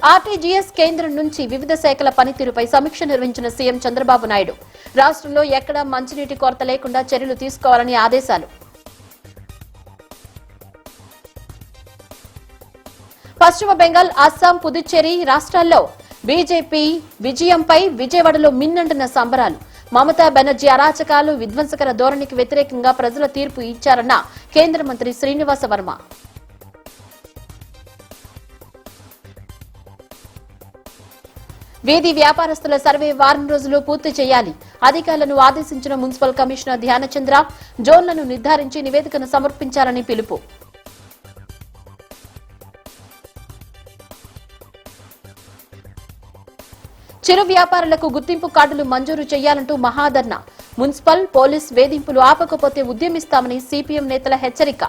RTGS కేంద్రం నుంచి వివిధ శాఖల పనితీరుపై సమీక్ష నిర్వహించిన సీఎం చంద్రబాబు నాయుడు రాష్ట్రంలో ఎక్కడా మంచినీటి కొరత లేకుండా చర్యలు తీసుకోవాలని ఆదేశాలు. పశ్చిమ బెంగాల్, అస్సాం, పుదుచ్చేరి రాష్ట్రాల్లో బీజేపీ విజయంపై విజయవాడలో మిన్నంటున్న సంబరాలు. మమతా బెనర్జీ అరాచకాలు, విధ్వంసకర ధోరణికి వ్యతిరేకంగా ప్రజల తీర్పు ఇచ్చారన్న కేంద్ర మంత్రి శ్రీనివాస వర్మ. వీధి వ్యాపారస్తుల సర్వే వారం రోజులు పూర్తి చేయాలి. అధికారులను ఆదేశించిన మున్సిపల్ కమిషనర్ ధ్యానచంద్ర జోన్లను నిర్ధారించి నివేదికను సమర్పించాలని పిలుపు. చిరు వ్యాపారులకు గుర్తింపు కార్డులు మంజూరు చేయాలంటూ మహాధర్నా. మున్సిపల్, పోలీస్ వేధింపులు ఆపకపోతే ఉద్యమిస్తామని సిపిఎం నేతల హెచ్చరిక.